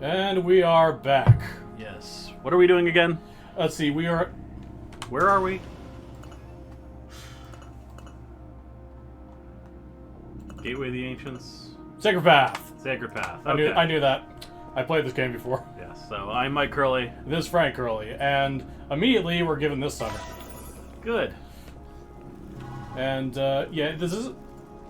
And we are back. Yes. What are we doing again? Let's see, we are... Where are we? Gateway of the Ancients? Sacred Path. Sacred Path. Okay. Okay. I knew that. I played this game before. Yes, so I'm Mike Curley. This is Frank Curley, and immediately we're given this summon. Good. And, yeah, this is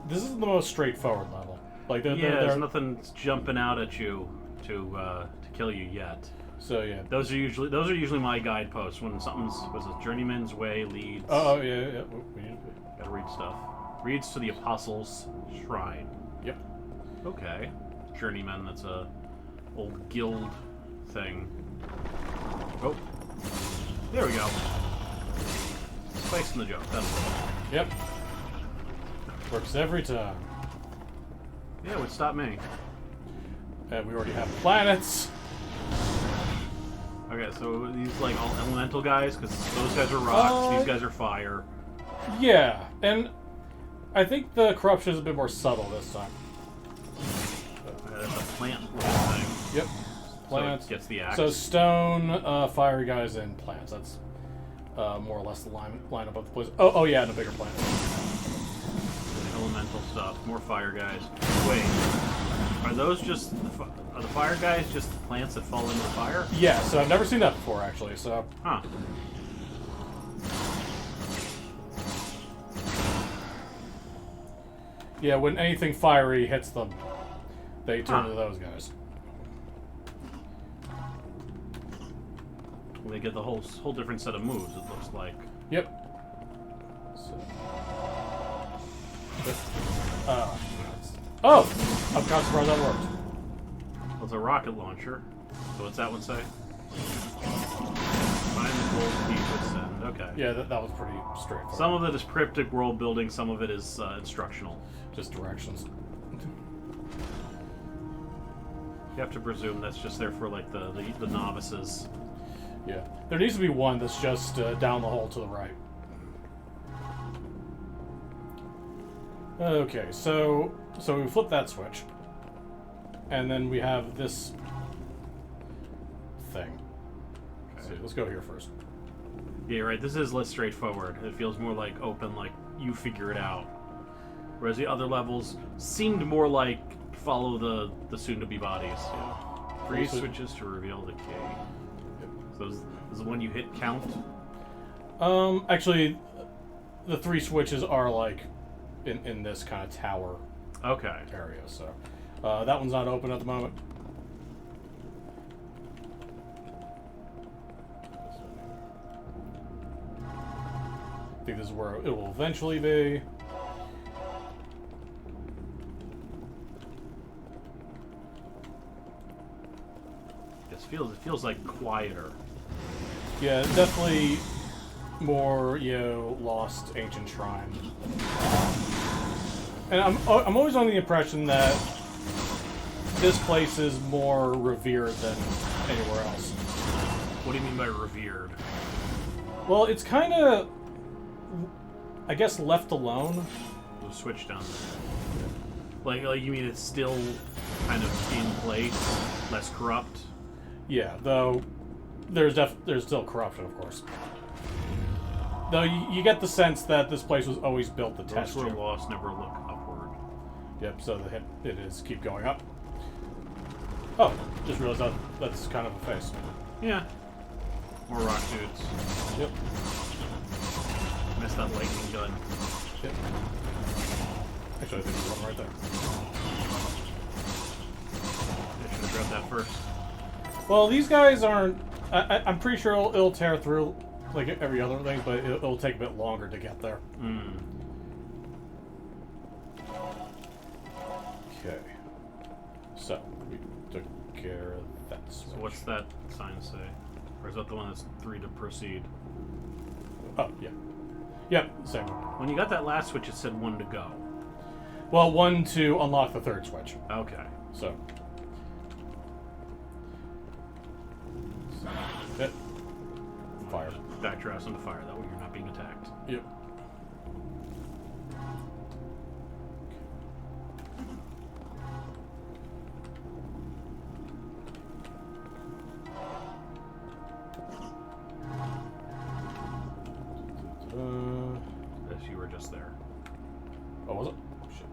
the most straightforward level. Like, there's nothing jumping out at you to kill you yet. So, yeah. Those are usually my guideposts when something's Journeyman's Way leads. Oh, yeah. Gotta read stuff. Reads to the Apostles' Shrine. Yep. Okay. Journeyman, that's a old guild thing. Oh. There we go. Spikes in the joke. That's it. Yep. Works every time. Yeah, it would stop me. And we already have planets. Okay, so these like all elemental guys, because those guys are rocks, these guys are fire. Yeah, and I think the corruption is a bit more subtle this time. That's a plant thing. Yep. Plants. So it gets the axe. So stone, fire guys, and plants. That's more or less the lineup of the place. Oh yeah, and a bigger plant. Elemental stuff. More fire guys. Wait. Are those just... Are the fire guys just plants that fall into the fire? Yeah, so I've never seen that before, actually, so... Huh. Yeah, when anything fiery hits them, they turn to those guys. They get the whole different set of moves, it looks like. Yep. So... oh! I'm kind of surprised that worked. Well, it's a rocket launcher. So what's that one say? Find the gold key to ascend. Okay. Yeah, that was pretty straightforward. Some of it is cryptic world building, some of it is instructional. Just directions. You have to presume that's just there for like the novices. Yeah. There needs to be one that's just down the hole to the right. Okay, so we flip that switch. And then we have this thing. Okay. Let's go here first. Yeah, you're right. This is less straightforward. It feels more like open, like you figure it out. Whereas the other levels seemed more like follow the soon-to-be bodies. Yeah. 3 switches to reveal the key. Yep. So is the one you hit count? Actually, the 3 switches are like in this kind of tower area, so that one's not open at the moment. I think this is where it will eventually be. It feels like quieter. Yeah, definitely more, lost ancient shrine. And I'm always under the impression that this place is more revered than anywhere else. What do you mean by revered? Well, it's kind of, I guess, left alone. There's a switch down there. Like you mean it's still kind of in place, less corrupt? Yeah, though there's still corruption, of course. Though you get the sense that this place was always built to test you. Those who are lost never look upward. Yep, so it is keep going up. Oh, just realized that's kind of a face. Yeah. More rock dudes. Yep. Missed that lightning gun. Yep. Actually, I think there's one right there. I should have grabbed that first. Well, these guys aren't... I'm pretty sure it'll tear through like every other thing, but it'll take a bit longer to get there. Okay. So, we took care of that switch. So what's that sign say? Or is that the one that's 3 to proceed? Oh, yeah. Yep, same one. When you got that last switch, it said 1 to go. Well, 1 to unlock the 3rd switch. Okay. So. Hit. Fire. Back your ass into fire. That way you're not being attacked. Yep. As you were just there. Oh, was it? Shit.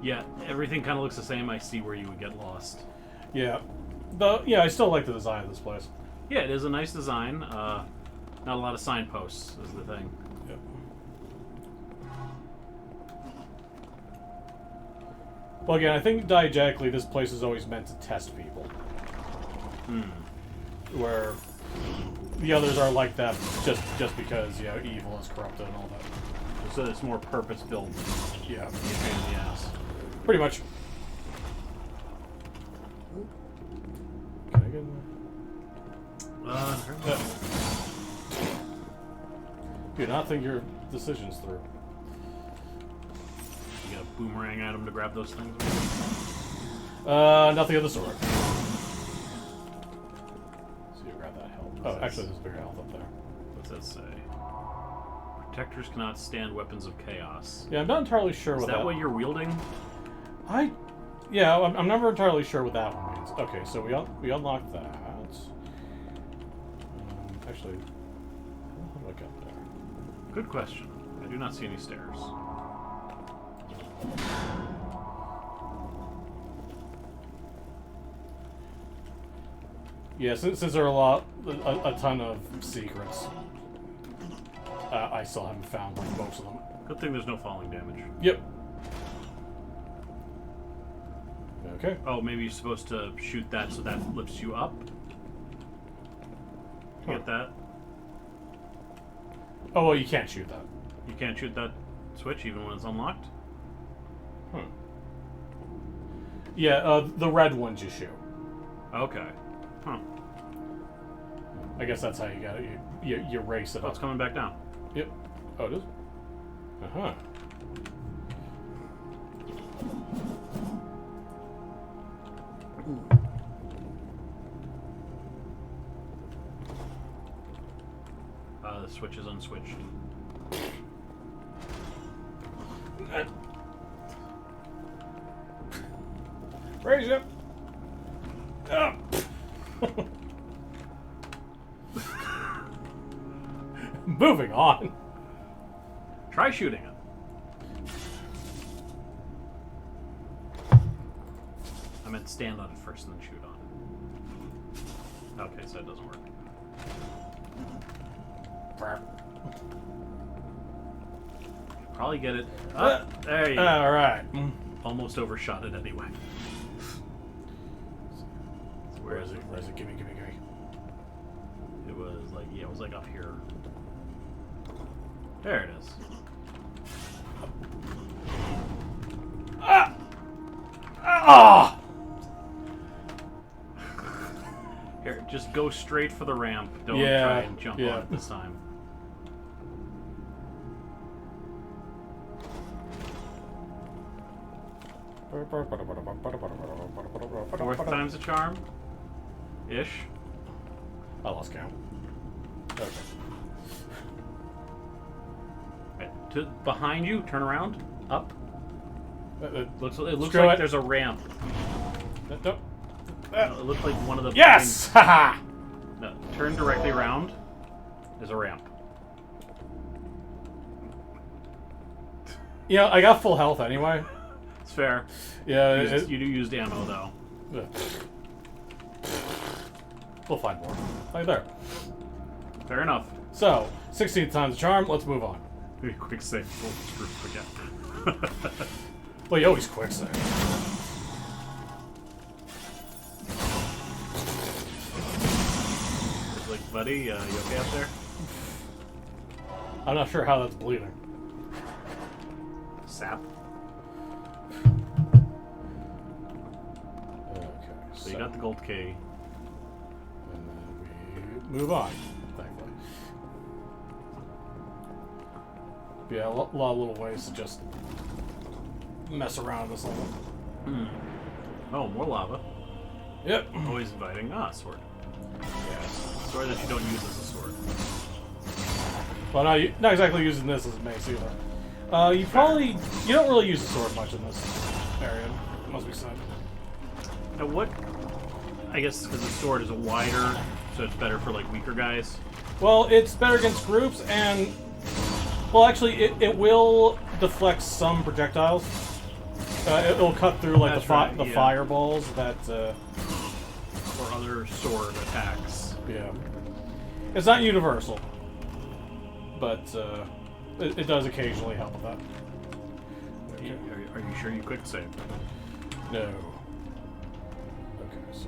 Yeah, everything kind of looks the same. I see where you would get lost. Yeah. I still like the design of this place. Yeah, it is a nice design. Not a lot of signposts is the thing. Yep. Well, again, I think diegetically this place is always meant to test people. Where the others are like that just because, evil is corrupted and all that. So it's more purpose-built. Yeah. Be a pain in the ass. Pretty much. Can I get in there? Do not think your decisions through. You got a boomerang at him to grab those things? Nothing of the sort. So you grab that help. Oh, actually, there's bigger health up there. What's that say? Protectors cannot stand weapons of chaos. Yeah, I'm not entirely sure what that. Is that what you're wielding? Yeah, I'm never entirely sure what that one means. Okay, so we unlocked that. Actually, how do I get there? Good question. I do not see any stairs. Yeah, since there are a ton of secrets, I still haven't found like most of them. Good thing there's no falling damage. Yep. Okay. Oh, maybe you're supposed to shoot that so that lifts you up? You get that? Oh, well, you can't shoot that. You can't shoot that switch even when it's unlocked? Yeah, the red ones you shoot. Okay. Huh. I guess that's how you got it. You race it Oh, up. it's coming back down. Yep. Oh, it is? Uh-huh. The switch is unswitched. Raise it. Up. Moving on. Try shooting it. I meant stand on it first and then shoot on it. Okay, so it doesn't work. Probably get it. There you go. All right. Almost overshot it anyway. Where is it? Where is it? Gimme. It was like up here. There it is. Here, just go straight for the ramp. Don't try and jump on it this time. Fourth time's a charm. Ish. I lost count. Okay. Right, behind you, turn around. Up. It looks like there's a ramp. No, it looks like one of the... Yes! Haha! No, turn directly around. There's a ramp. Yeah, I got full health anyway. It's fair. Yeah, you do use ammo, though. We'll find more. Right there. Fair enough. So, 16th time's the charm. Let's move on. Maybe quick save. We'll forget. Well, you always quick save. It's like, buddy, you okay up there? I'm not sure how that's bleeding. Sap. Okay. So you got the gold key. And then we move on, thankfully. Yeah, a lot of little ways to just mess around in this level. Oh, more lava. Yep. Always inviting. Sword. Yes. Sword that you don't use as a sword. Well, not exactly using this as a mace either. You don't really use the sword much in this area, must be said. Now what? I guess because the sword is a wider So it's better for like weaker guys. Well, it's better against groups, and well, actually, it will deflect some projectiles. It'll cut through like the fireballs that. Or other sword attacks. Yeah, it's not universal, but it does occasionally help with that. Okay. Are you sure you quick save? No. Okay, so.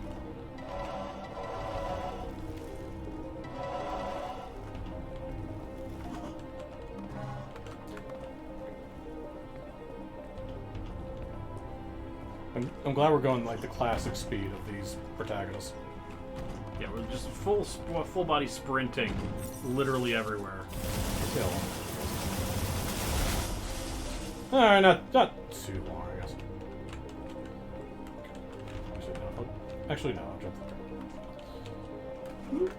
I'm glad we're going like the classic speed of these protagonists. Yeah, we're just full body sprinting, literally everywhere. Yeah. Alright, not too long, I guess. Actually, no. I'll jump through.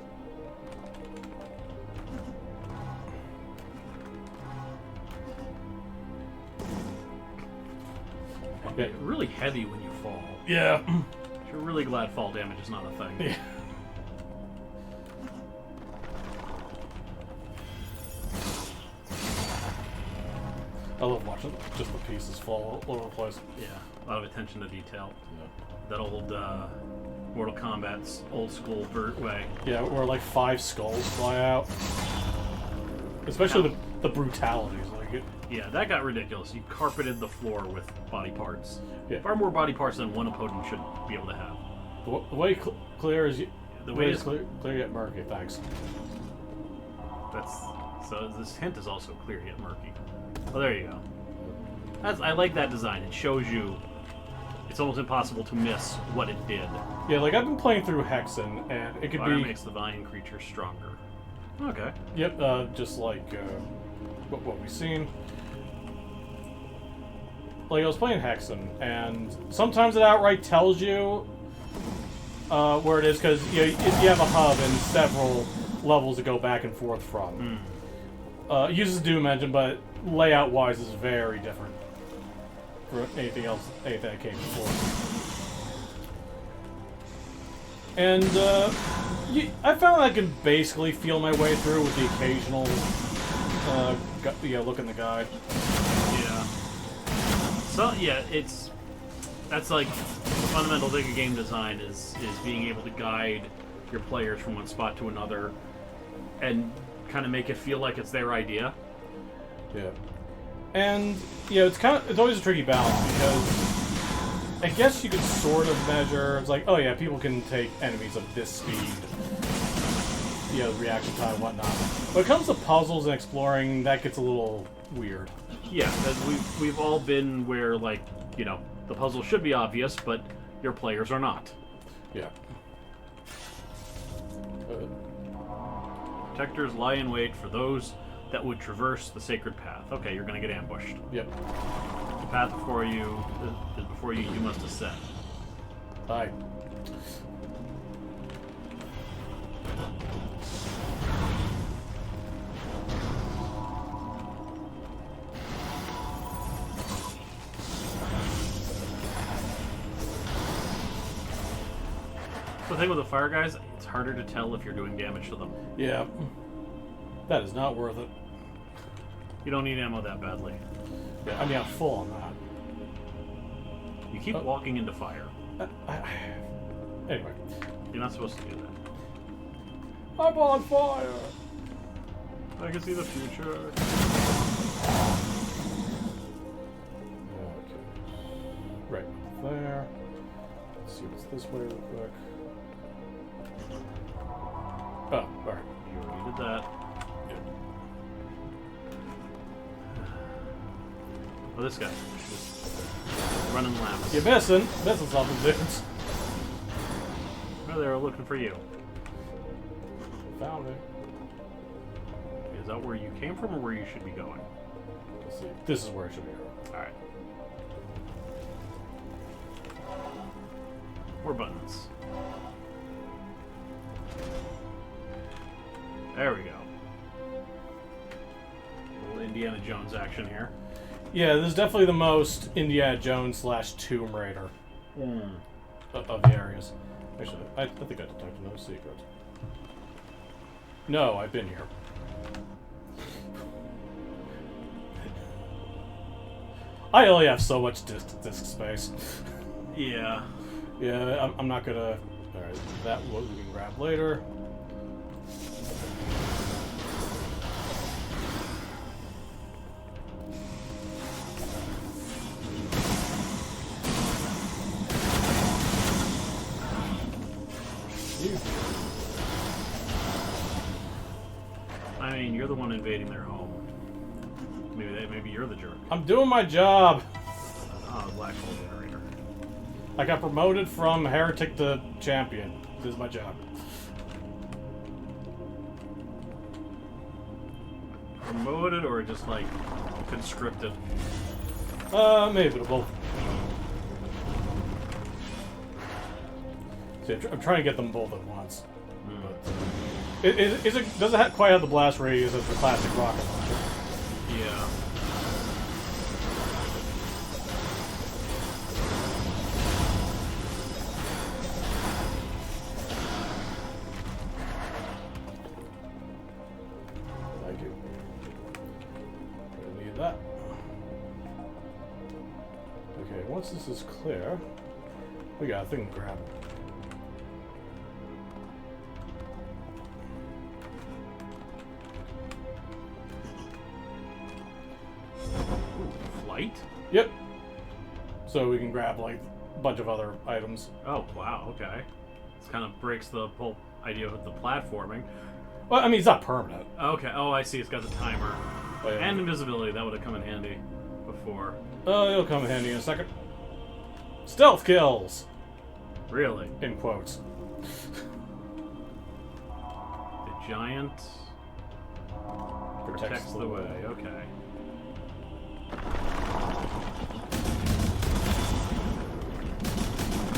Yeah, really heavy when you fall. Yeah. You're really glad fall damage is not a thing. Yeah. I love watching just the pieces fall all over the place. Yeah, a lot of attention to detail. Yeah. That old Mortal Kombat's old school way. Yeah, where like 5 skulls fly out. Especially the brutalities. Like it. Yeah, that got ridiculous. You carpeted the floor with body parts. Yeah. Far more body parts than one opponent should be able to have. The way clear is the way is clear yet murky. Thanks. So this hint is also clear yet murky. Oh, there you go. I like that design. It shows you. It's almost impossible to miss what it did. Yeah, like I've been playing through Hexen, and it could Fire be makes the vine creature stronger. Okay. Yep, just like what we've seen. Like I was playing Hexen, and sometimes it outright tells you where it is because you have a hub and several levels to go back and forth from. It uses the Doom engine, but layout-wise is very different for anything that came before. And I found I can basically feel my way through with the occasional look in the guide. Yeah. So yeah, that's like the fundamental thing of game design is being able to guide your players from one spot to another, and kind of make it feel like it's their idea. Yeah. And it's always a tricky balance because I guess you could sort of measure. It's like, oh yeah, people can take enemies of this speed. Reaction time and whatnot. When it comes to puzzles and exploring, that gets a little weird. Yeah, we've all been where like the puzzle should be obvious, but your players are not. Yeah. Protectors lie in wait for those that would traverse the sacred path. Okay, you're going to get ambushed. Yep. The path before you is before you. You must ascend. Aye. The thing with the fire guys, it's harder to tell if you're doing damage to them. Yeah. That is not worth it. You don't need ammo that badly. Yeah, I mean, I'm full on that. You keep walking into fire. Anyway. You're not supposed to do that. I'm on fire! I can see the future. Okay. Right there. Let's see what's this way real quick. Oh, alright. You already did that. Yeah. Oh, this guy. Just running laps. You're missing something, dudes. Oh, they were looking for you. Found me. Is that where you came from or where you should be going? Let's see. This is where I should be going. Alright. More buttons. There we go. A little Indiana Jones action here. Yeah, this is definitely the most Indiana Jones / Tomb Raider of the areas. Actually, I think I detected no secret. No, I've been here. I only have so much disk space. Yeah. Yeah, I'm not gonna... Alright, that we can grab later. I mean, you're the one invading their home. Maybe you're the jerk. I'm doing my job! Oh, black hole generator. I got promoted from heretic to champion. This is my job. Promoted or just like conscripted? Maybe both. See, I'm trying to get them both at once. But, doesn't quite have the blast radius as the classic rocket launcher. Yeah. Thank you. I need that. Okay, once this is clear, we got a thing to grab. Flight? Yep. So we can grab like a bunch of other items. Oh, wow, okay. This kind of breaks the whole idea of the platforming. Well, I mean, it's not permanent. Okay, oh, I see. It's got the timer. Oh, yeah. And invisibility. That would have come in handy before. It'll come in handy in a second. Stealth kills! Really? In quotes. The giant protects the way. Okay.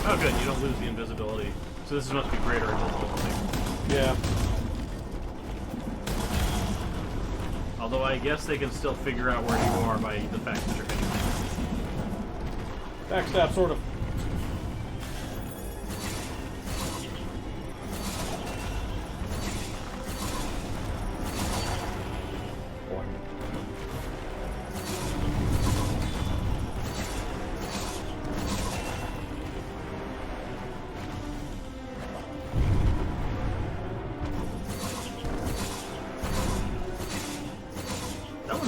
Oh, good. You don't lose the invisibility. So this must be greater invisibility. Yeah. Although I guess they can still figure out where you are by the fact that you're hitting them. Backstab, sort of.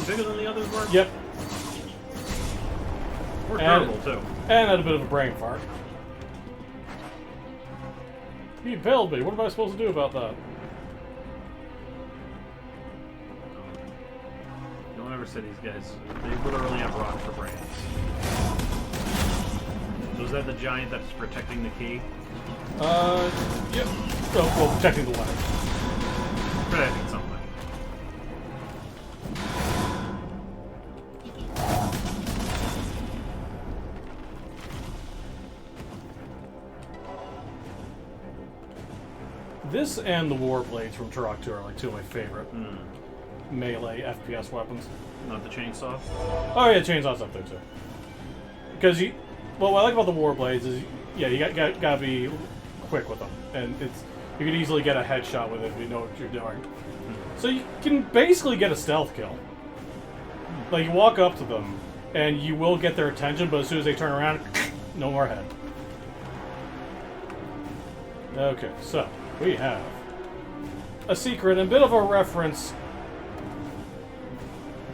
Bigger than the others were? Yep. More durable, too. And had a bit of a brain fart. He impaled me. What am I supposed to do about that? No one ever said these guys. They literally have rocks for brains. So is that the giant that's protecting the key? Yep. Oh, well, protecting the letter. Protecting something. This and the Warblades from Turok 2 are like two of my favorite melee FPS weapons. Not the chainsaw? Oh yeah, chainsaw's up there too. Because well, what I like about the Warblades is, yeah, you gotta be quick with them, and you can easily get a headshot with it if you know what you're doing. So you can basically get a stealth kill. Like, you walk up to them, and you will get their attention, but as soon as they turn around, no more head. Okay, so we have a secret and a bit of a reference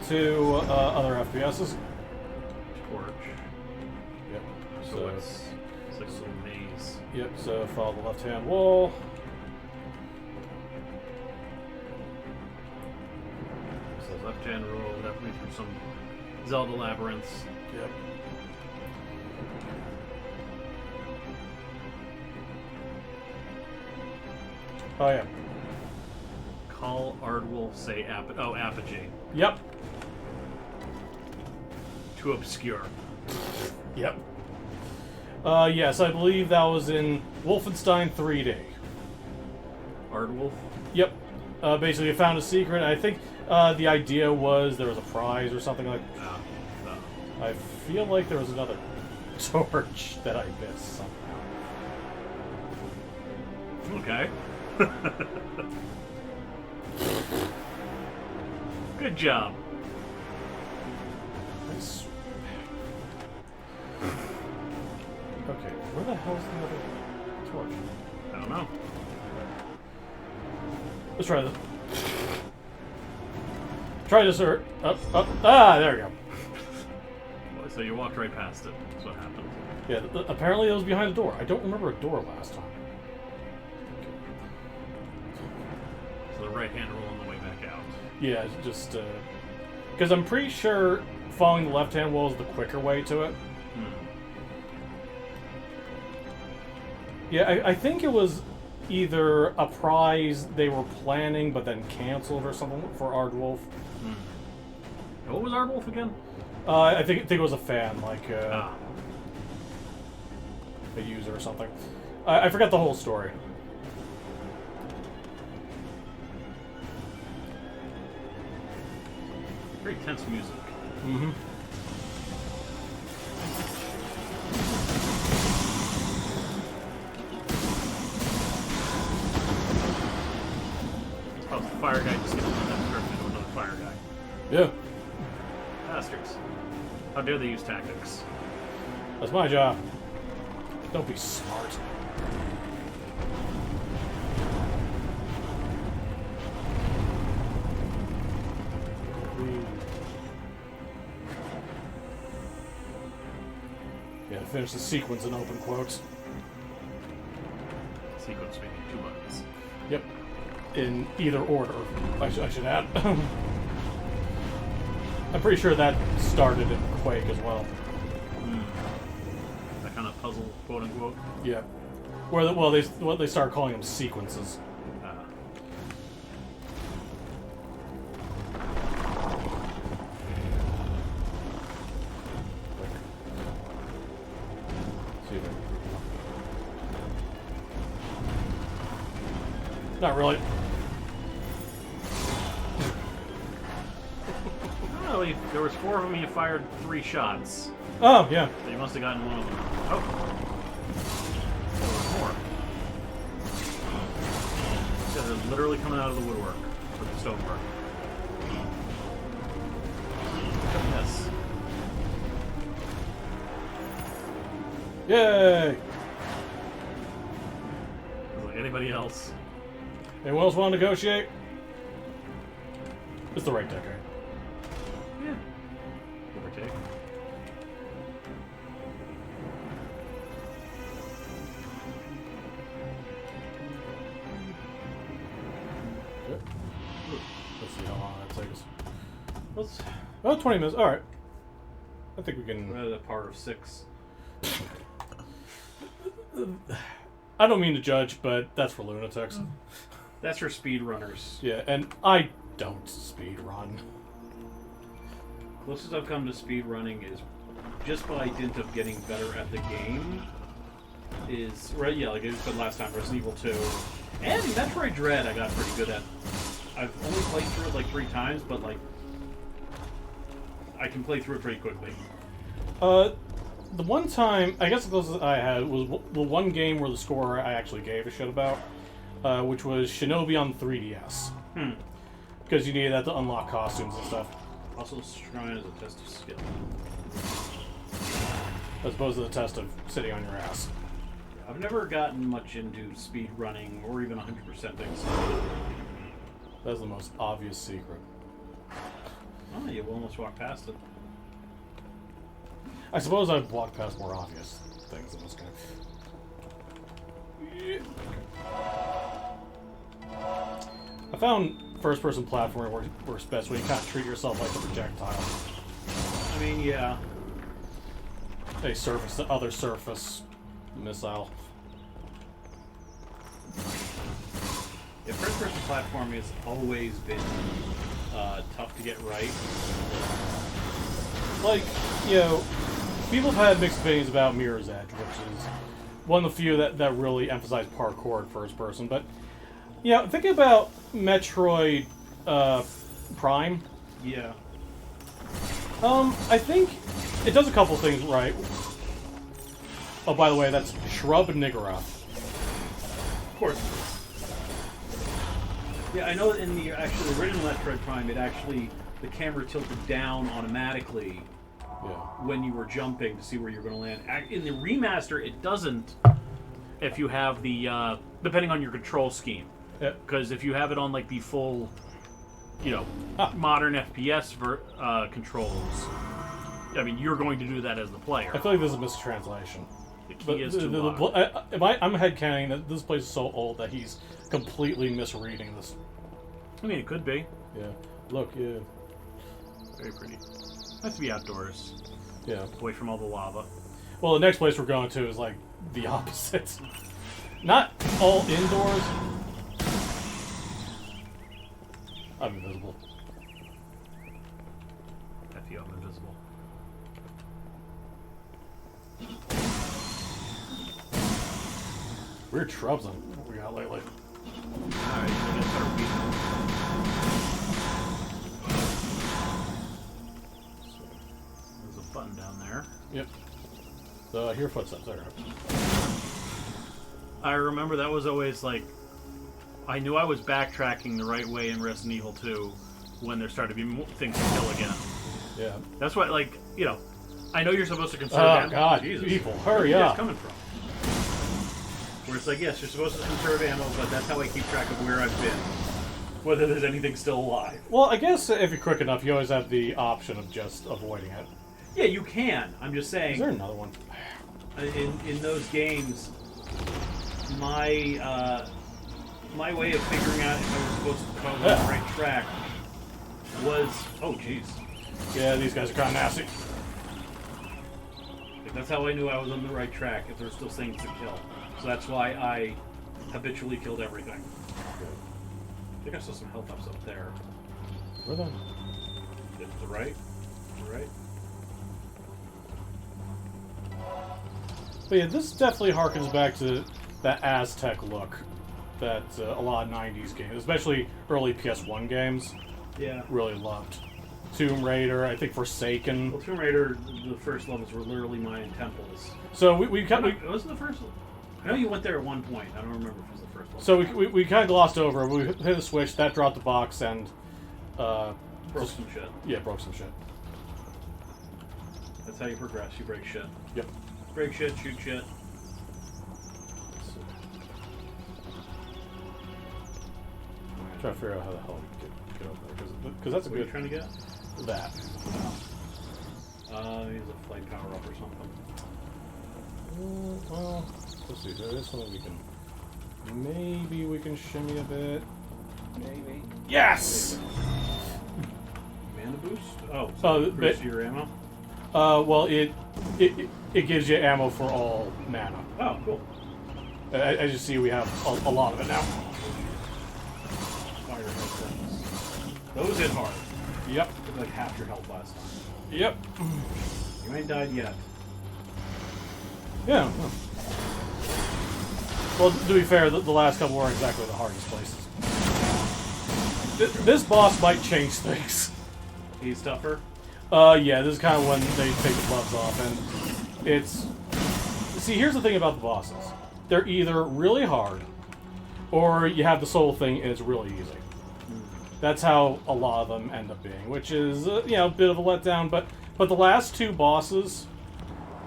to other FPSs. Torch. Yep. So it's like a little maze. Yep, so follow the left-hand wall. So left-hand roll, definitely through some Zelda labyrinths. Yep. Oh, yeah. Call Ardwolf, say Apogee. Yep. Too obscure. Yep. Yes, I believe that was in Wolfenstein 3D. Ardwolf? Yep. Basically, you found a secret. I think the idea was there was a prize or something like that. I feel like there was another torch that I missed somehow. Okay. Good job. Nice. Okay, where the hell's the other torch? I don't know. Let's try this. Try this, sir. Up. Ah, there we go. So you walked right past it. That's what happened. Yeah, apparently it was behind a door. I don't remember a door last time. So the right-hand rule on the way back out. Yeah, just because I'm pretty sure following the left-hand wall is the quicker way to it. Yeah, I think it was either a prize they were planning but then canceled or something for Ardwolf. What was Ardwolf again? I think it was a fan, like a user or something. I forgot the whole story. Very tense music. Mm-hmm. Oh, the fire guy just gets turned into another fire guy. Yeah. Bastards. How dare they use tactics? That's my job. Don't be smart. Yeah, finish the sequence in open quotes. Sequence meaning 2 buttons. Yep. In either order, I should add. I'm pretty sure that started in Quake as well. That kind of puzzle, quote unquote. Yeah. They started calling them sequences. Not really. Oh, there was 4 of them. You fired 3 shots. Oh, yeah. So you must have gotten one of them. Oh, there were more. So they're literally coming out of the woodwork with the stonework. Yes. Yay! Like anybody else. Anyone else want to negotiate? It's the right deck, right? Yeah. Give or take. Good. Let's see how long that takes. Let's. Oh, 20 minutes. All right. I think we We're can. at a par of 6. I don't mean to judge, but that's for lunatics. That's for speedrunners. Yeah, and I don't speed run. Closest I've come to speedrunning is just by dint of getting better at the game. Is right, yeah, like I said last time, Resident Evil 2 and Metroid Dread. I got pretty good at. I've only played through it like 3 times, but like I can play through it pretty quickly. The one time, I guess the closest I had was the one game where the score I actually gave a shit about, which was Shinobi on 3DS. Because you needed that to unlock costumes and stuff. Also, Shrine is a test of skill. As opposed to the test of sitting on your ass. I've never gotten much into speed running or even 100% things. That's the most obvious secret. Oh, you almost walked past it. I suppose I've walked past more obvious things in this game. I found first-person platforming works best when you kind of treat yourself like a projectile. I mean, yeah. A surface to other surface missile. Yeah, first-person platforming has always been tough to get right. Like, you know, people have had mixed opinions about Mirror's Edge, which is one of the few that really emphasize parkour at first person. But, you know, think about Metroid Prime. Yeah. I think it does a couple things right. Oh, by the way, that's Shrub Niggurath. Of course. Yeah, I know in the original Metroid Prime, it actually the camera tilted down automatically when you were jumping to see where you're going to land. In the remaster, it doesn't. If you have the depending on your control scheme, because if you have it on like the full, modern FPS controls, I mean, you're going to do that as the player. I feel like this is a mistranslation. The key is to I'm headcanoning that this place is so old that he's completely misreading this. I mean, it could be. Yeah. Look, yeah. Very pretty. Nice to be outdoors. Yeah. Away from all the lava. Well, the next place we're going to is like the opposite. Not all indoors. I'm invisible. I feel I'm invisible. Weird shrubs on we got lately. Alright, I guess better beat them. There's a button down there. Yep. Hear footsteps. There. I remember that was always like, I knew I was backtracking the right way in Resident Evil 2 when there started to be things to kill again. Yeah. That's why, like, I know you're supposed to conserve Oh ammo. God, Jesus. people, hurry Where's up! that coming from? Where it's like, yes, you're supposed to conserve ammo, but that's how I keep track of where I've been. Whether there's anything still alive. Well, I guess if you're quick enough, you always have the option of just avoiding it. Yeah, you can. I'm just saying. Is there another one? In those games, my way of figuring out if I was supposed to follow the right track was, oh jeez. Yeah, these guys are kind of nasty. That's how I knew I was on the right track, if there were still things to kill. So that's why I habitually killed everything. I think I saw some health ups up there. Where then? To the right? To the right? But yeah, this definitely harkens back to that Aztec look that a lot of 90s games, especially early PS1 games, really loved. Tomb Raider, I think Forsaken. Well, Tomb Raider, the first levels were literally Mayan temples. So we It wasn't the first one. I know you went there at one point. I don't remember if it was the first one. So we kind of glossed over. We hit a switch, that dropped the box, and broke some shit. Yeah, broke some shit. That's how you progress. You break shit. Yep. Break shit, shoot shit. Try to figure out how the hell we get over there, because that's a What good. are you trying to get? That. Use a flight power up or something. Well, let's see. There is something we can. Maybe we can shimmy a bit. Maybe. Yes. Mana boost? Oh, so boost your ammo. Well, it gives you ammo for all mana. Oh, cool. As you see, we have a lot of it now. Fire headsets. Those hit hard. Yep. Took like half your health last time. Yep. You ain't died yet. Yeah. Well, to be fair, the last couple weren't exactly the hardest places. This boss might change things. He's tougher? Yeah, this is kind of when they take the gloves off, and it's... See, here's the thing about the bosses. They're either really hard, or you have the soul thing and it's really easy. That's how a lot of them end up being, which is, a bit of a letdown, but the last two bosses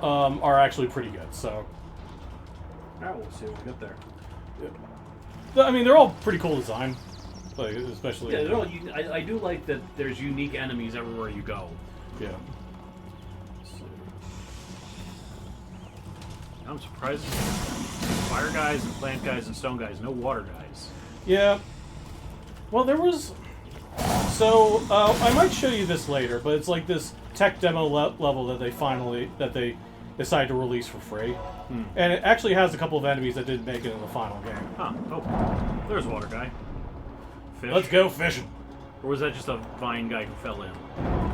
are actually pretty good, so... Alright, we'll see when we get there. I mean, they're all pretty cool design, like, especially... Yeah, they're all, I do like that there's unique enemies everywhere you go. Yeah. I'm surprised. Fire guys and plant guys and stone guys, no water guys. Yeah. Well, there was... So, I might show you this later, but it's like this tech demo level that they decided to release for free. And it actually has a couple of enemies that didn't make it in the final game. Huh. Oh, there's a water guy. Fish. Let's go fishing. Or was that just a vine guy who fell in?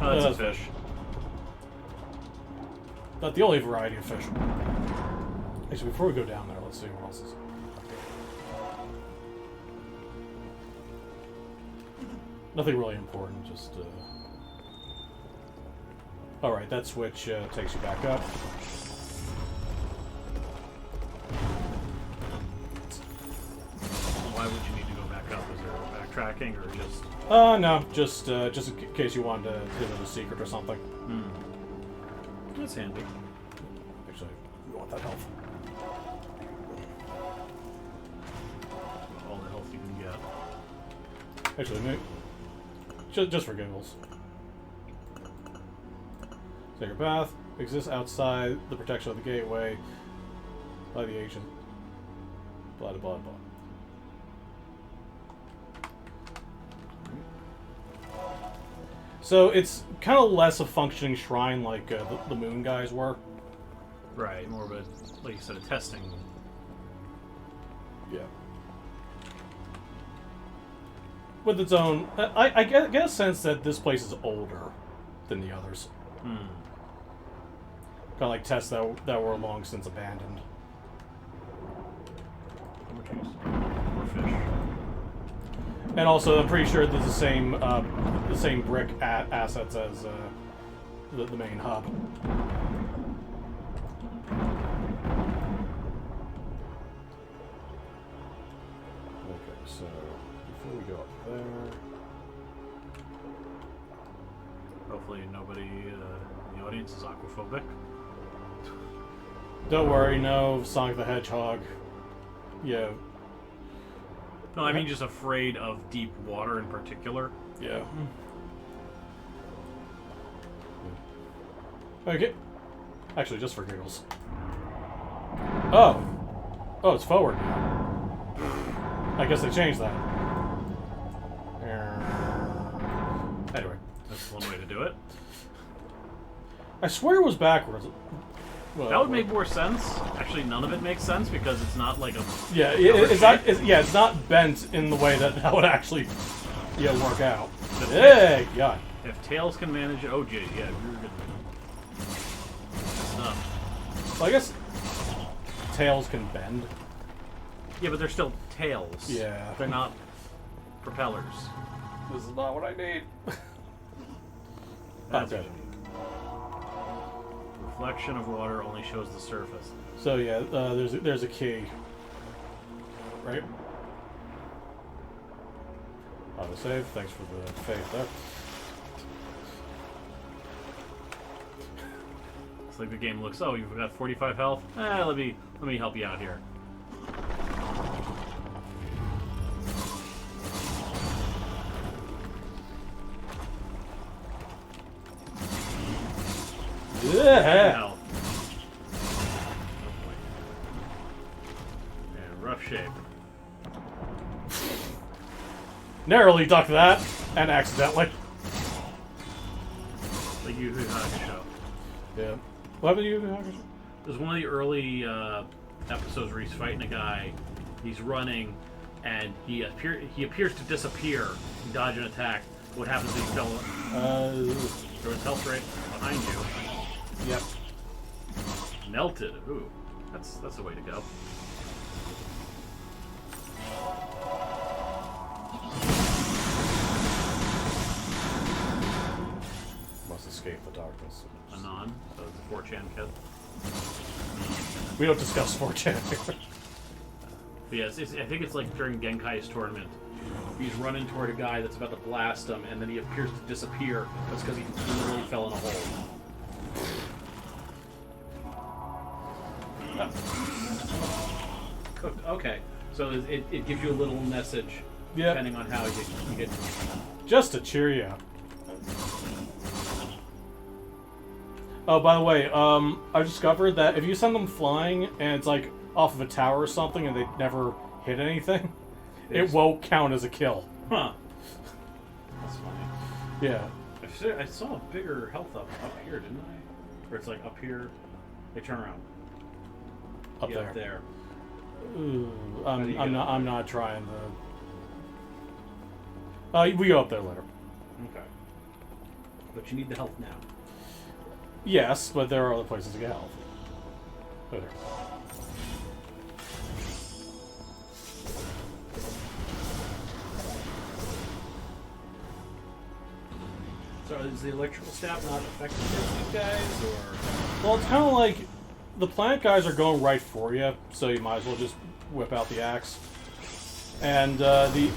Oh, that's a fish. Not the only variety of fish. Actually, before we go down there, let's see what else is. Nothing really important, just... Alright, that switch takes you back up. Why would you need to go back up? Is there a tracking, or just? No, just in case you wanted to hit a secret or something. That's handy. Actually, we want that health. All the health you can get. Actually, maybe, just for giggles. Sacred path exists outside the protection of the gateway by the agent. Blah blah blah. So it's kind of less a functioning shrine like the moon guys were. Right, more of a, like you said, a testing. Yeah. With its own, I get a sense that this place is older than the others. Kind of like tests that were long since abandoned. More fish. And also, I'm pretty sure there's the same brick assets as the main hub. Okay, so before we go up there, Hopefully nobody in the audience is aquaphobic. don't worry, no Sonic the Hedgehog. Yeah. No, I mean just afraid of deep water in particular. Yeah. Okay. Actually, just for giggles. Oh. Oh, it's forward now. I guess they changed that. Anyway. That's one way to do it. I swear it was backwards. Well, That would make more sense. Actually, none of it makes sense because it's not like a... Yeah, it's not bent in the way that would actually work out. Hey, God. If Tails can manage it... Oh, gee, yeah, you're good. Well, I guess tails can bend. Yeah, but they're still tails. Yeah. They're not propellers. This is not what I need. That's Okay. Reflection of water only shows the surface. So yeah, there's a key, right? Auto save. Thanks for the faith there. It's like the game looks. Oh, you've got 45 health. Let me help you out here. Yeah. Health. And rough shape. Narrowly ducked that, and accidentally. Like Yu Yu Hakusho. Yeah. What happened to you? There's one of the early episodes where he's fighting a guy. He's running, and he appears to disappear and dodge an attack. What happens if he fell? There was health right behind you. Yep. Melted. Ooh, that's the way to go. Must escape the darkness. Anon. So it's a 4chan kid. We don't discuss 4chan. But yeah, I think it's like during Genkai's tournament. He's running toward a guy that's about to blast him, and then he appears to disappear. That's because he literally fell in a hole. Cooked. Okay, so it gives you a little message depending on how you get. Just to cheer you up. Oh, by the way, I discovered that if you send them flying and it's like off of a tower or something and they never hit anything, it won't count as a kill. Huh. That's funny. Yeah. I saw a bigger health up here, didn't I? Where it's like up here. Hey, turn around. Up Yeah, there. Up there. Ooh, I'm not trying to. We go up there later. Okay. But you need the health now. Yes, but there are other places to get health. Over there. So is the electrical staff not effective against these guys, or? Well, it's kind of like the plant guys are going right for you, so you might as well just whip out the axe. And the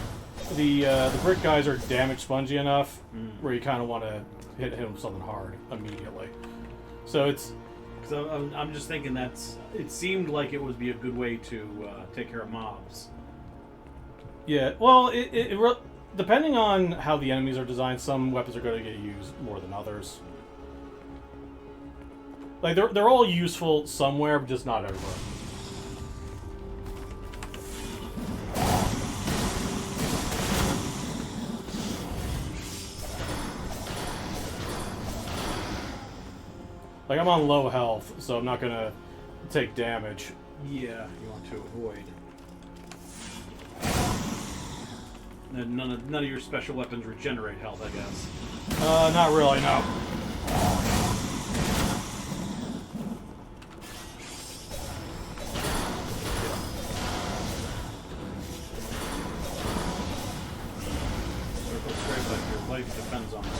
the brick guys are damage spongy enough where you kind of want to hit them with something hard immediately. So it's. So I'm just thinking it seemed like it would be a good way to take care of mobs. Yeah, well, depending on how the enemies are designed, some weapons are going to get used more than others. Like they're all useful somewhere, but just not everywhere. Like, I'm on low health, so I'm not gonna take damage. Yeah, you want to avoid. None of your special weapons regenerate health, I guess. Not really, no. Circle straight, like your life depends on it.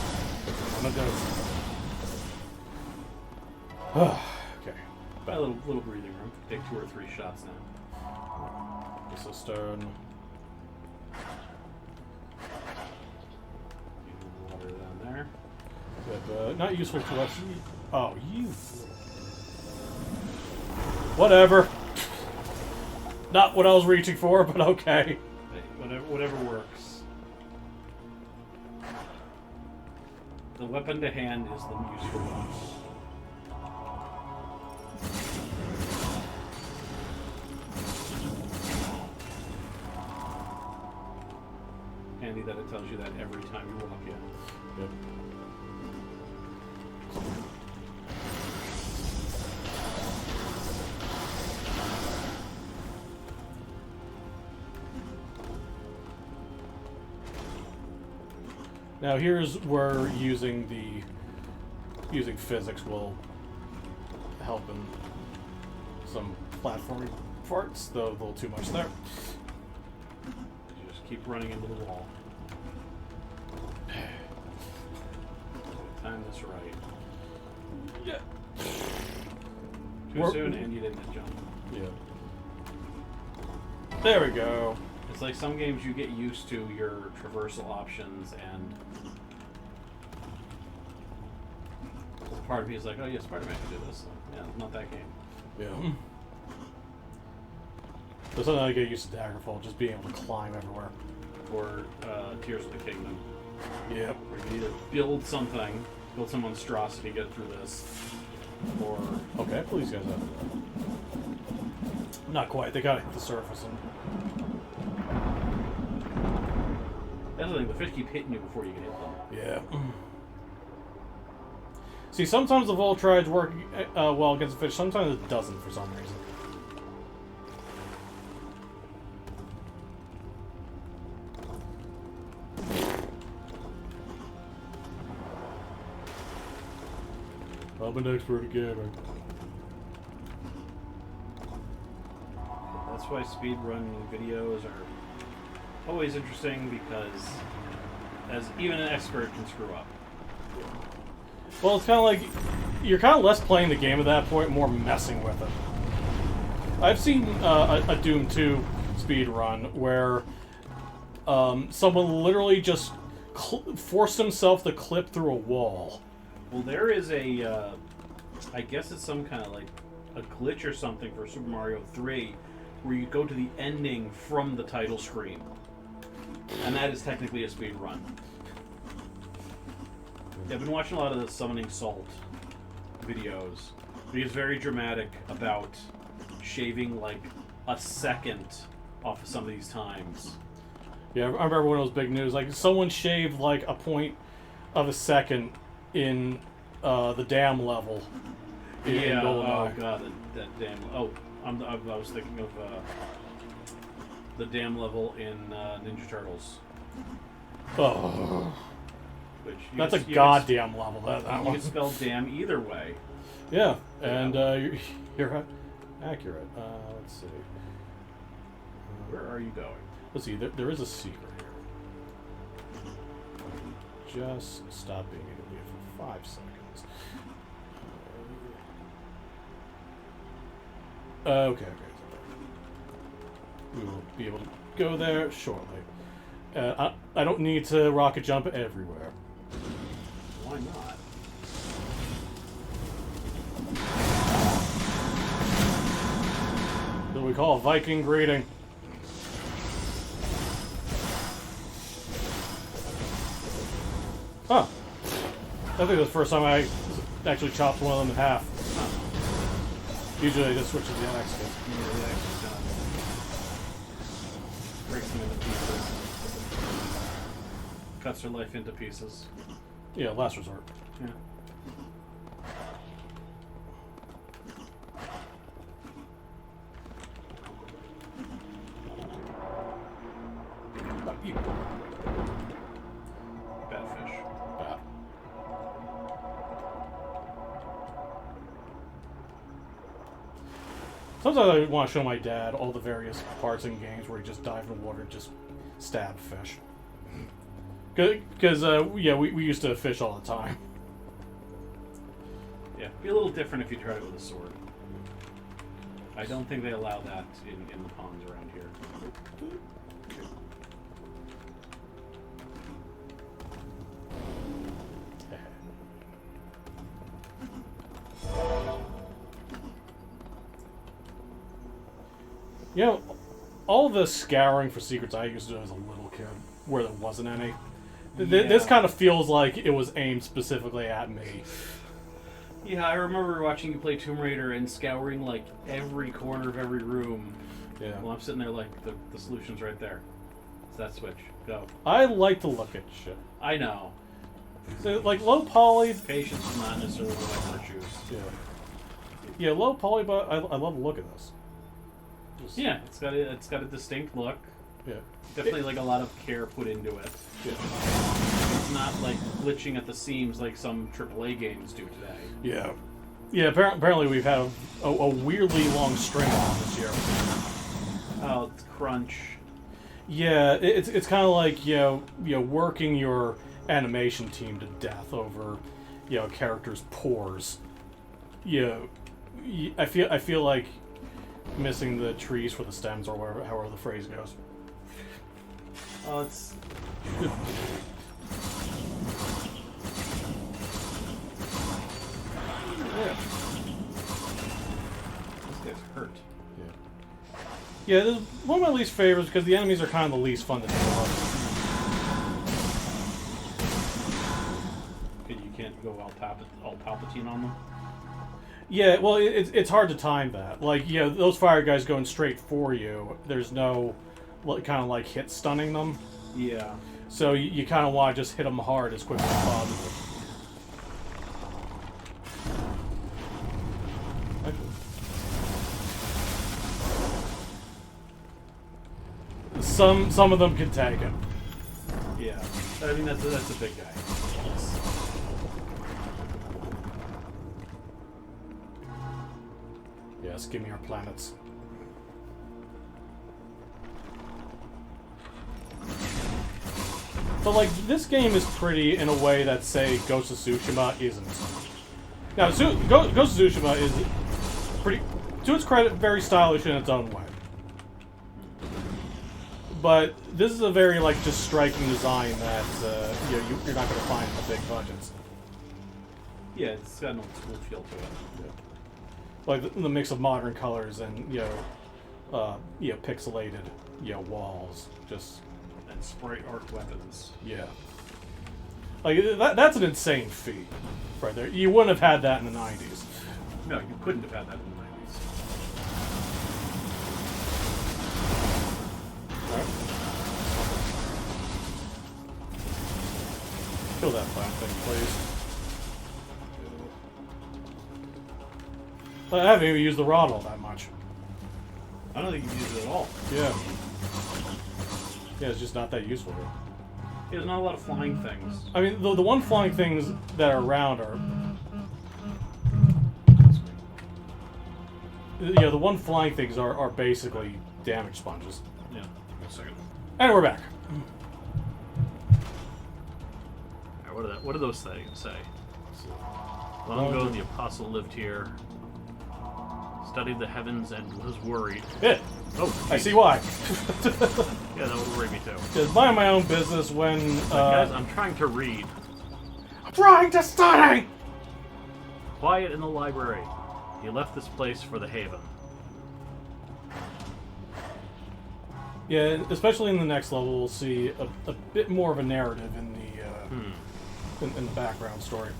And it does. Okay. By a little breathing room. Take 2 or 3 shots now. This is stone. Water down there. But, not useful to us. Oh, you. Whatever. Not what I was reaching for, but okay. Hey, whatever works. The weapon to hand is the useful one. Handy that it tells you that every time you walk in. Yep. Now here's where using physics will help in some platforming parts, though a little too much there. You just keep running into the wall. Time this right. Yeah. Too soon, and you didn't jump. Yeah. There we go. It's like some games you get used to your traversal options, and part of me is like, oh yeah, Spider-Man can do this. So, yeah, not that game. Yeah. There's something I get used to Daggerfall, just being able to climb everywhere. Or Tears of the Kingdom. Yep. Where you either build some monstrosity to get through this, or... Okay, pull these guys up. Not quite, they gotta hit the surface. And... That's the thing, the fish keep hitting you before you can hit them. Yeah. See, sometimes the Voltrides work well against the fish, sometimes it doesn't for some reason. I'm an expert at gaming. That's why speedrun videos are always interesting, because as even an expert can screw up. Well, it's kind of like, you're kind of less playing the game at that point, more messing with it. I've seen a Doom 2 speedrun where someone literally just forced himself to clip through a wall. Well, there is a, I guess it's some kind of like a glitch or something for Super Mario 3, where you go to the ending from the title screen. And that is technically a speed run. I've been watching a lot of the Summoning Salt videos. He's very dramatic about shaving like a second off of some of these times. Yeah, I remember when it was big news. Like, someone shaved like a point of a second in the dam level. Yeah, oh god, that dam. Oh, I was thinking of the dam level in Ninja Turtles. Oh. Which That's a goddamn level. That you one. can spell dam either way. Yeah, and you're accurate. Let's see. Where are you going? Let's see. There is a secret here. Just stop being an idiot for 5 seconds. Okay. We will be able to go there shortly. I don't need to rocket jump everywhere. Why not? What we call a Viking greeting. Huh. I think that's the first time I actually chopped one of them in half. Huh. Usually I just switch to the axe. Yeah, the axe is done. Breaks them into pieces. Cuts their life into pieces. Yeah, last resort. Yeah. Bad fish. Bad. Sometimes I want to show my dad all the various parts in games where he just dive in the water and just stab fish. Because, yeah, we used to fish all the time. Yeah, be a little different if you tried it with a sword. I don't think they allow that in the ponds around here. You know, all the scouring for secrets I used to do as a little kid, where there wasn't any. This kind of feels like it was aimed specifically at me. Yeah, I remember watching you play Tomb Raider and scouring like every corner of every room. Yeah. Well, I'm sitting there like the solution's right there. It's that switch. Go. I like to look at shit. I know. So, like low poly. Patience is not necessarily one of my virtues. Yeah. Yeah, low poly, but I love the look of this. Just, Yeah, it's got a distinct look. Yeah. Definitely like a lot of care put into it. Yeah. It's not like glitching at the seams like some AAA games do today. Yeah. Yeah, apparently we've had a weirdly long string on this year. Oh, it's crunch. Yeah, it's kind of like, you know, working your animation team to death over, you know, characters' pores. You know, I feel like missing the trees for the stems or whatever, however the phrase goes. Oh, it's... Yeah. This guy's hurt. Yeah, this is one of my least favorites because the enemies are kind of the least fun to deal with. You can't go all Palpatine on them? Yeah, well, it's hard to time that. Like, you know, those fire guys going straight for you, there's no kind of like hit stunning them. Yeah. So you kind of want to just hit them hard as quickly as possible. Some of them can tag him. Yeah. I mean, that's a big guy. Yes, give me our planets. But, like, this game is pretty in a way that, say, Ghost of Tsushima isn't. Now, Ghost of Tsushima is pretty, to its credit, very stylish in its own way. But this is a very, like, just striking design that, you know, you're not going to find in the big budgets. Yeah, it's got an old school feel to it. Yeah. Like, the mix of modern colors and, you know, pixelated, you know, walls. Just... And sprite art weapons. Yeah. Like, that's an insane feat right there. You wouldn't have had that in the 90s. No, you couldn't have had that in the 90s. Alright. Kill that plant thing, please. I haven't even used the rod all that much. I don't think you use it at all. Yeah. Yeah, it's just not that useful. There's not a lot of flying things. I mean, the one flying things that are around are... Yeah, the one flying things are basically damage sponges. Yeah. Wait a second. And we're back. Alright, what do those things say? Long ago, the apostle lived here, studied the heavens, and was worried. Yeah. Oh, I see why. Yeah, that would worry me too. Just mind my own business when. Guys, I'm trying to read. I'm trying to study. Quiet in the library. He left this place for the Haven. Yeah, especially in the next level, we'll see a bit more of a narrative in the in the background story.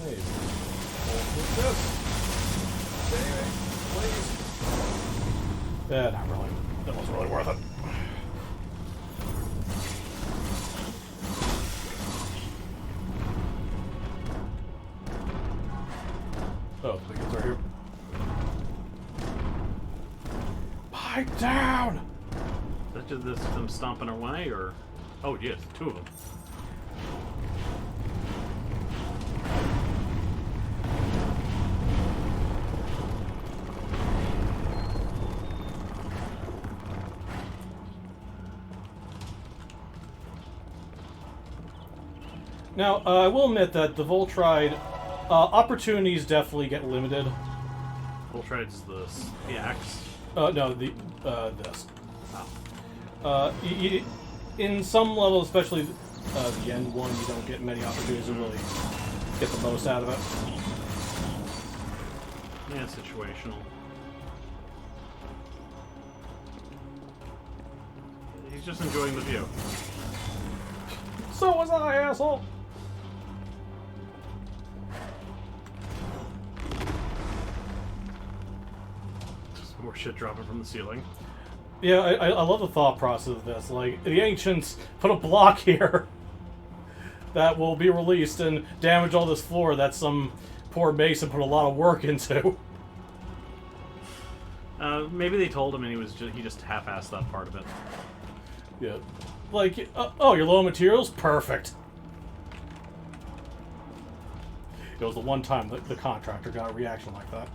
Hey, what's this? Please. Yeah, not really. That wasn't really worth it. Oh, the beacons are here. Pipe down! Is that just them stomping away, or? Oh, yes, two of them. Now, I will admit that the Voltride opportunities definitely get limited. Voltride's the axe. No, this. In some levels, especially the end one, you don't get many opportunities to really get the most out of it. Yeah, situational. He's just enjoying the view. So was I, asshole! Just more shit dropping from the ceiling. Yeah, I love the thought process of this. Like, the ancients put a block here that will be released and damage all this floor that some poor mason put a lot of work into. Maybe they told him and he just half-assed that part of it. Yeah. Like, oh, you're low on materials? Perfect. It was the one time that the contractor got a reaction like that.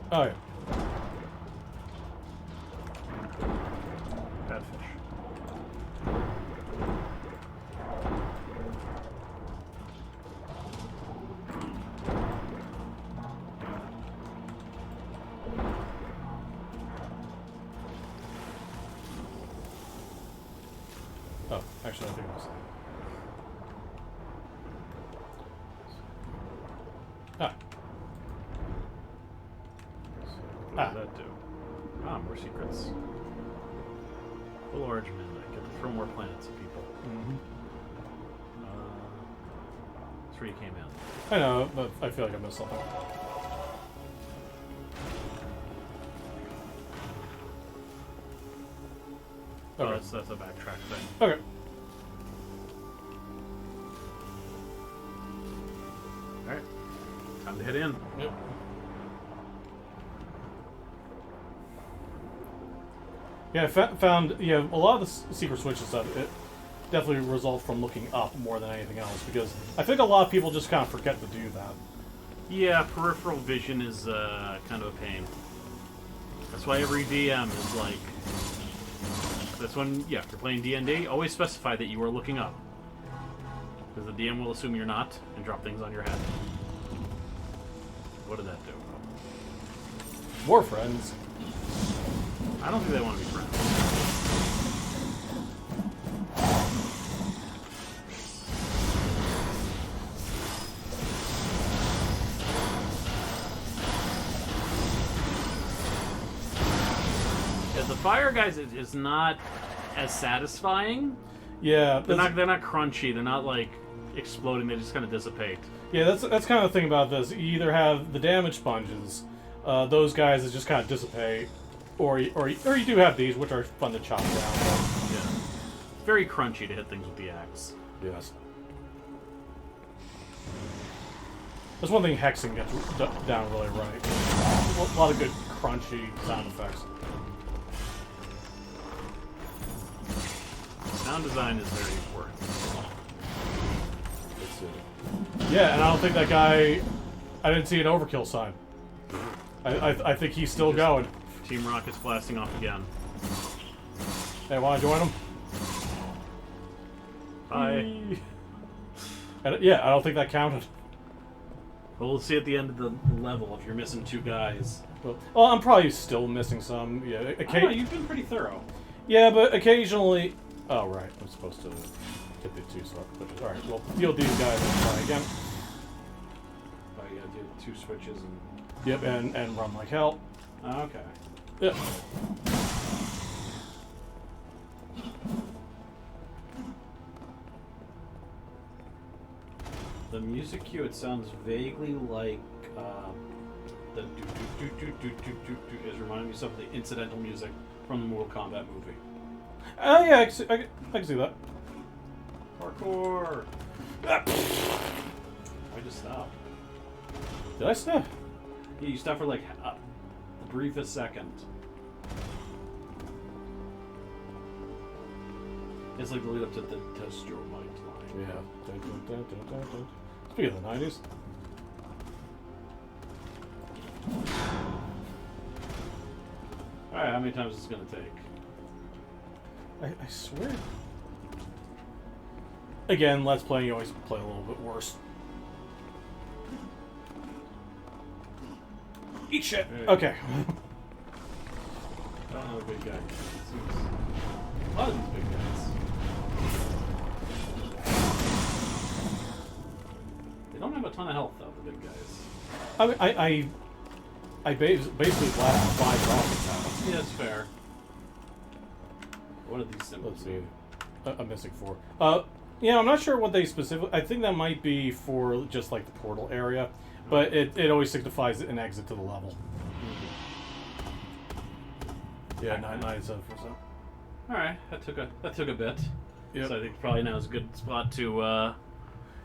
Oh, yeah. Bad fish. Oh, actually, I think it was. Ah. What does that do? Ah, more secrets. Full origin I get to throw more planets at people. Mm-hmm. That's where you came in. I know, but I feel like I missed something. Oh, Okay. that's a backtrack thing. Okay. Alright. Time to head in. Yep. Yeah, I found a lot of the secret switches stuff. It definitely results from looking up more than anything else, because I think a lot of people just kind of forget to do that. Yeah, peripheral vision is kind of a pain. That's why every DM is like... That's when, yeah, if you're playing D&D, always specify that you are looking up. Because the DM will assume you're not, and drop things on your head. What did that do? More friends. I don't think they want to be friends. Yeah, the fire guys is not as satisfying. Yeah, They're not crunchy. They're not like exploding. They just kind of dissipate. Yeah, that's kind of the thing about this. You either have the damage sponges, those guys that just kind of dissipate, or you do have these, which are fun to chop down. Yeah, very crunchy to hit things with the axe. Yes. That's one thing hexing gets down really right. A lot of good crunchy sound effects. Sound design is very important. Yeah, and I don't think that guy... I didn't see an overkill sign. I think he's still going. Team Rocket's blasting off again. Hey, want to join him? Bye. Yeah, I don't think that counted. Well, we'll see at the end of the level if you're missing 2 guys. Well, I'm probably still missing some. Yeah, I don't know, you've been pretty thorough. Yeah, but occasionally. Oh right, I'm supposed to get the 2 switches. All right, well, deal these guys and try again. Oh, you gotta do 2 switches and. Yep, and run like hell. Oh, okay. Yep. The music cue, it sounds vaguely like the do do do do do do do do is reminding me of some of the incidental music from the Mortal Kombat movie. Oh yeah, I can see that. Parkour! I just stopped. Did I stop? Yeah, you stopped for like the briefest second. It's like the lead up to the test your might line. Yeah. Dun, dun, dun, dun, dun, dun. Speaking of the 90s. Alright, how many times is this gonna take? I swear. Again, Let's Play, you always play a little bit worse. Eat shit! Okay. I don't know the big guy. A lot of these big guys. They don't have a ton of health, though, the big guys. I mean, I basically blasted 5 rockets out. Yeah, that's fair. What are these symbols? Let's see. I'm missing 4. Yeah, I'm not sure what they specifically... I think that might be for just, like, the portal area. But it always signifies an exit to the level. Yeah, 97%. Alright, that took a bit. Yep. So I think probably now is a good spot to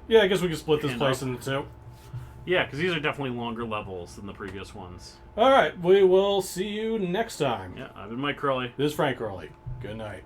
Yeah, I guess we can split this place into 2. yeah, because these are definitely longer levels than the previous ones. Alright, we will see you next time. Yeah, I've been Mike Curley. This is Frank Curley. Good night.